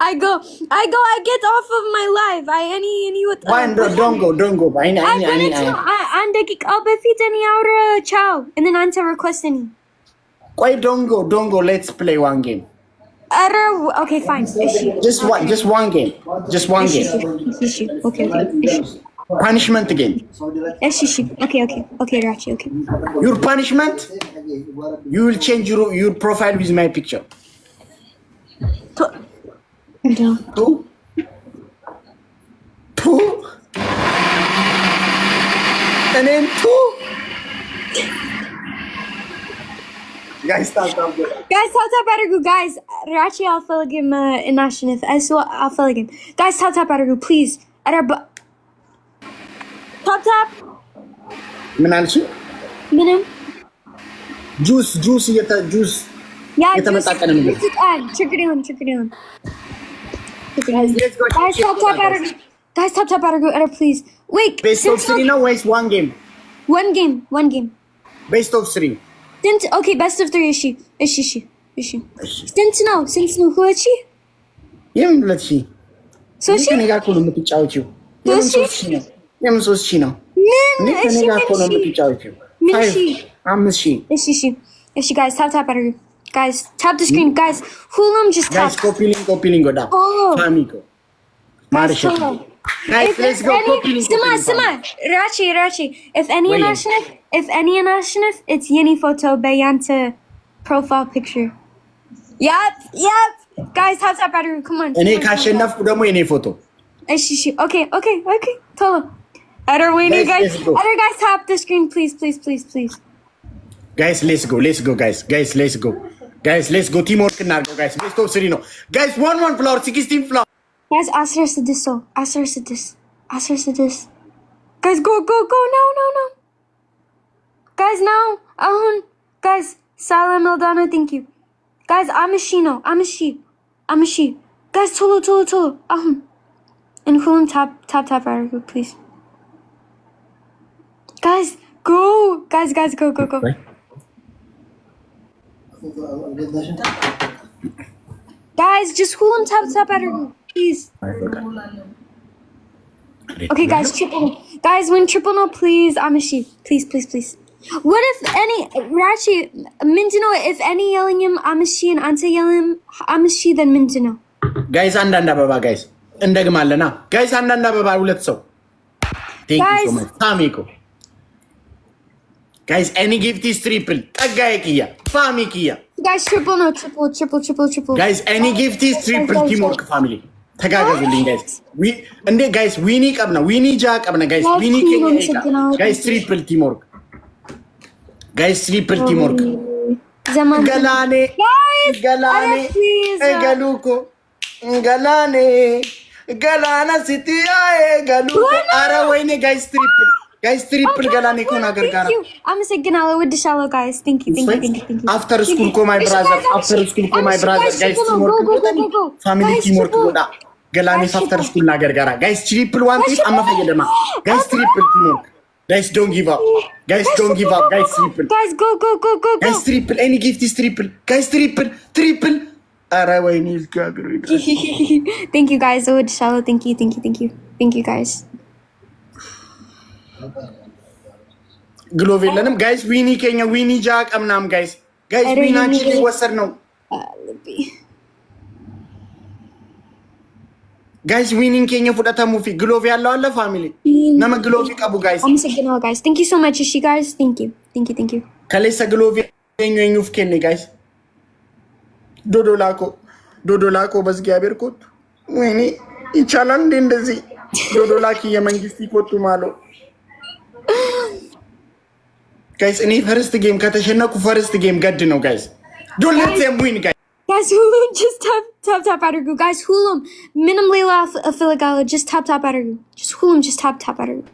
I get off of my live. any what? Why don't go. I and በፊት እኔ አውራ ciao and then answer request any. Why don't go. Let's play one game. Okay, fine. Just one game. Okay. Punishment game. Okay, Rachi, okay. Your punishment, you will change your profile with my picture. Two. And then two. Guys, stop. Guys, አድርጉ guys. Rachi አልፈልግም እናሸንፍ እሱ አልፈልግም. Guys, ታፕ አድርጉ please. ታፕ ምን አልሽ? ምንም ጁስ የተመጣጠነ ነገር ችግር ይሁን Guys, ታፕ አድርጉ please. Wait, best of 3 ነው ወይስ one game? One game. Best of 3. Okay, best of 3 እሺ ስንት ነው ሁለት ሺህ የምን ሁለት ሺህ ሶስት ሺህ ከኔ ጋር እኮ ነው የምትጫወቺው የምን ሶስት ሺህ ነው ምን ከኔ ጋር እኮ ነው የምትጫወቺው አምስት ሺህ እሺ guys tap አድርጉ guys tap the screen guys ሁሉም just tap guys copy link ወዳ ፋሚኮ ማርሽ guys let's go copy link ስማ Rachi if any national it's Yeni photo በያንተ profile picture yep guys tap አድርጉ come on እኔ ካሸነፍኩ ደግሞ የኔ ፎቶ እሺ okay ቶሎ wait guys tap the screen please guys let's go guys let's go teamwork እናድርገው guys best of 3 ነው guys 1 floor 16 floor guys answer this guys go no guys now ahun guys Salam Eldana thank you guys I'm a she guys tolo ahun and Hulum tap argo please guys go guys just Hulum tap argo please okay guys triple no please I'm a she please what if any Rachi Mindino if any yelling him I'm a she and Ante yelling I'm a she then Mindino guys አንዳንድ አበባ guys እንደግማለና guys አንዳንድ አበባ ሁለት ሰው thank you so much ፋሚኮ guys any gift is triple ጠጋዬ ኪያ ፋሚኪያ guys triple guys any gift is triple teamwork family ተጋገዙልኝ guys እንዴ guys ዊኒ ቀብና ዊኒ ጃ ቀብና guys ዊኒ ከኛ guys triple teamwork ገላኔ ገሉኮ ገላና ሲቲያዬ ገሉኮ አረ ወይኔ guys triple ገላኔ ኮና ገርጋራ አመሰግናለሁ ወድሻለሁ guys thank you after school ko my brother guys teamwork ጎዳ ገላኔ after school ና ገርጋራ guys triple one tip አመፈየደማ guys triple teamwork guys don't give up guys triple guys go guys triple any gift is triple guys triple ara wayne is gagro thank you guys ወድሻለሁ thank you guys ግሎቭ የለንም guys ዊኒ ከኛ ዊኒ ጃ ቀምናም guys ዊናቺ ሊወሰድ ነው guys winning kenya fudata mufi glove yallo alla family nama glove qabu guys I'm saying guys thank you so much ishi guys thank you kalesa glove yenyu fkenne guys dodo lako በእግዚአብሔር ኮት ወይኔ ይቻላል እንደዚህ ዶዶ ላኪ የመንግስት ይቆጡ ማለው guys እኔ ፈርስት ጌም ከተሸነኩ ፈርስት ጌም ገድ ነው guys don't let them win guys Hulum just tap አድርጉ guys Hulum ምንም ሌላ አፈልጋለሁ just tap አድርጉ just Hulum just tap አድርጉ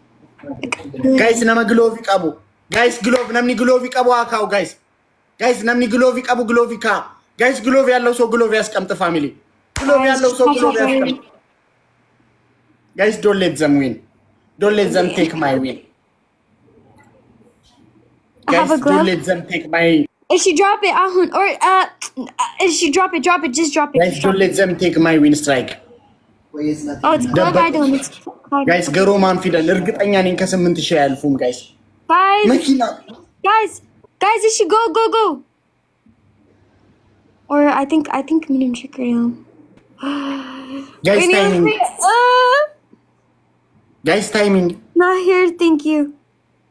guys nama glove qabu guys glove namni glove qabu akaው guys namni glove qabu glove ka guys glove ያለው ሰው glove ያስቀምጥ family glove ያለው ሰው glove ያስቀምጥ guys don't let them win don't let them take my win guys don't let them take my If she drop it, or if she drop it, just drop it. Guys, Just don't drop let them take my win strike. it. Oh, it's glove. I don't. It's Guys, ገሮማን ፊደል እርግጠኛ ነኝ ከ8000 አያልፉም ጋይስ። guys, መኪና guys, if she go. Or I think medium trigger now. Guys, timing. Guys, timing. Not here, thank you.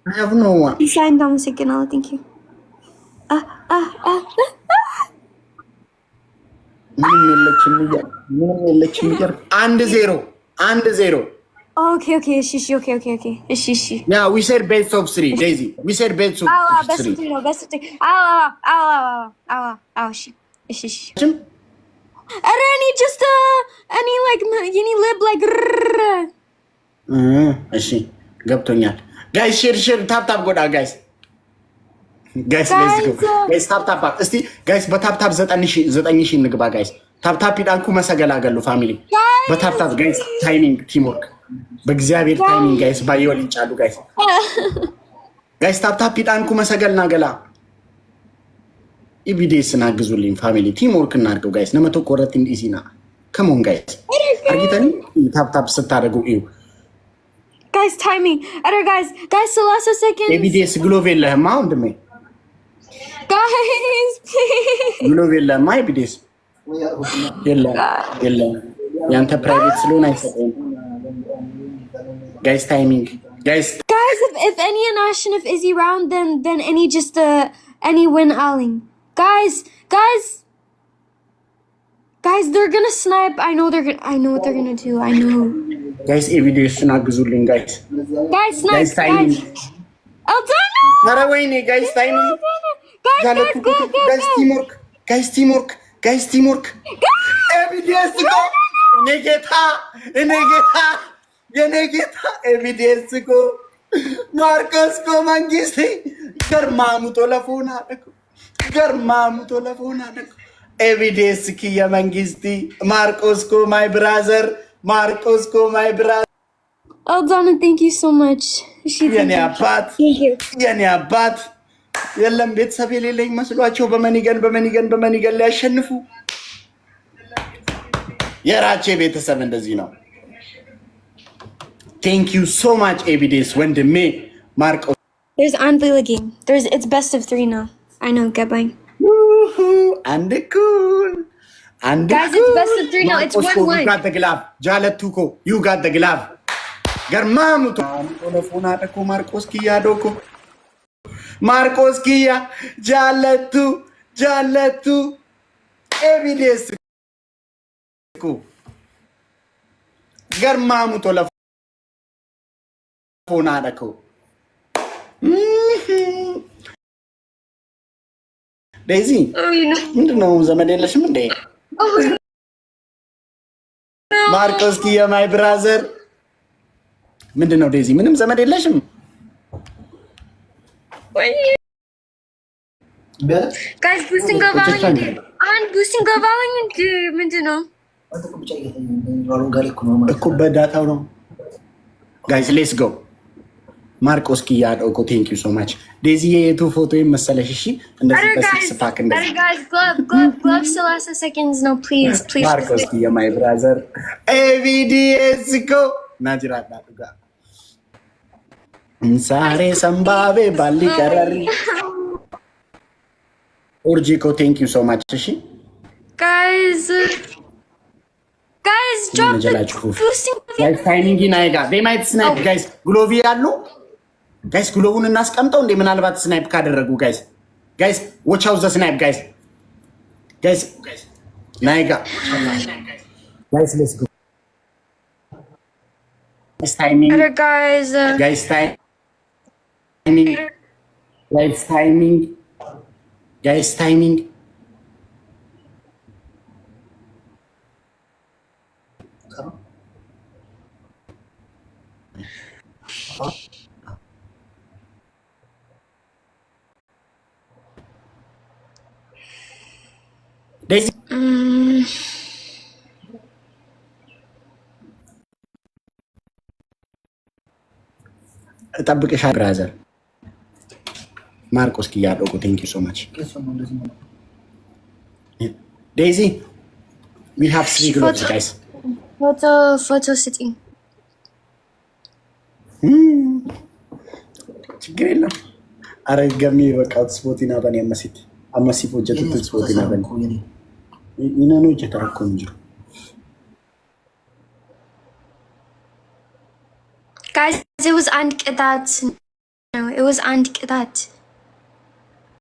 I have no one. You signed down second, thank you. ምንም የለችም እያል 1-0 Okay, okay. Yeah, we said best of 3, Daisy. We said best of 3. Best of 3, no, best of 3. She. Any just any like you need lib like. እሺ ገብቶኛል። Guys, share tap ጎዳ guys. Guys, let's go. Guys, tap. እስቲ guys በታፕ 9000 እንግባ guys. ታፕ ይዳንኩ መሰገላገሉ ፋሚሊ በታፕ guys ታይሚንግ ቲምወርክ በእግዚአብሔር ታይሚንግ ጋይስ ባይወል ይጫሉ ጋይስ ታፕ ይዳንኩ መሰገልና ገላ ኢቢዲኤስ ናግዙልኝ ፋሚሊ ቲምወርክ እናድርገው ጋይስ ነመቶ ኮረት እንዲሲና ከሞን ጋይስ አርጊተኒ ታፕ ስታደርጉ እዩ guys timing other guys the last second ኢቢዲኤስ ግሎቭ የለህም ወንድሜ guys please ግሎቭ የለህም ኢቢዲኤስ የለም ያንተ ፕራይቬት ስለሆነ አይሰጠም guys timing guys if any and Ashin if Izzy round then any just any win Alling guys they're gonna snipe. I know what they're gonna do. I know guys evidence ናግዙልኝ guys snipe guys timing Aldana ኧረ ወይኔ guys timing guys teamwork evidence go የኔ ጌታ ኤቪደንስ እኮ ማርቆስ እኮ መንግስት ገርማሙ ቶለፎና ኤቪደንስ ኪየ መንግስት ማርቆስ እኮ ማይ ብራዘር Aldana, thank you so much. የኔ አባት የለም ቤተሰብ የሌለኝ መስሏቸው በመኒገን ሊያሸንፉ የራቼ ቤተሰብ እንደዚህ ነው። Thank you so much, evidence. Wendeme, Marco. There's Anvila game. It's best of 3 now. I know, get buying. And cool. Guys, it's best of 3 now. It's 1-1. You got the glove. Jalet Tuko, you got the glove. Garmamu to Olofuna ko Marcos Kia doko. Marcos Kia, Jaletu. Evidence. Garmamu to ፎናደኮ ዴዚ ምንድነው ዘመድ የለሽም እንዴ ማርቆስ ኪያ ማይ ብራዘር ምንድነው ዴዚ ምንም ዘመድ የለሽም guys boosting ገባኝ ምንድነው እኮ በዳታው ነው guys let's go ማርቆስ ኪያ ዶኮ thank you so much ዴዚ የቱ ፎቶ መሰለሽ እሺ እንደዚህ በስክስ ፓክ እንደዚህ guys glove still has seconds no please ማርቆስ ኪያ my brother ኤቪዲኤስ ኮ ናጅራዳ ዱጋ እንሳሬ ሰምባቤ ባሊ ቀረሪ ኦርጂኮ thank you so much እሺ guys drop the boosting guys timing ናይጋ they might snipe guys ግሎቭ ያሉ guys ግሎቡን እናስቀምጠው እንደ ምናልባት ስናይፕ ካደረጉ guys watch out the snipe guys ናይጋ guys let's go guys timing guys timing Daisy. ጠብቅሻ ብራዘር ማርቆስ ኪያዶ ቴንክ ዩ ሶ ማች ዴዚ we have 3 gloves guys ፎቶ ስጪኝ ችግር የለም አረ ገሚ በቃ ስፖቲና በኔ አመሲት ፎጀት ስፖቲና በኔ ይናኖ ጀታኮ እንጂ guys it was አንድ ቅጣት no it was አንድ ቅጣት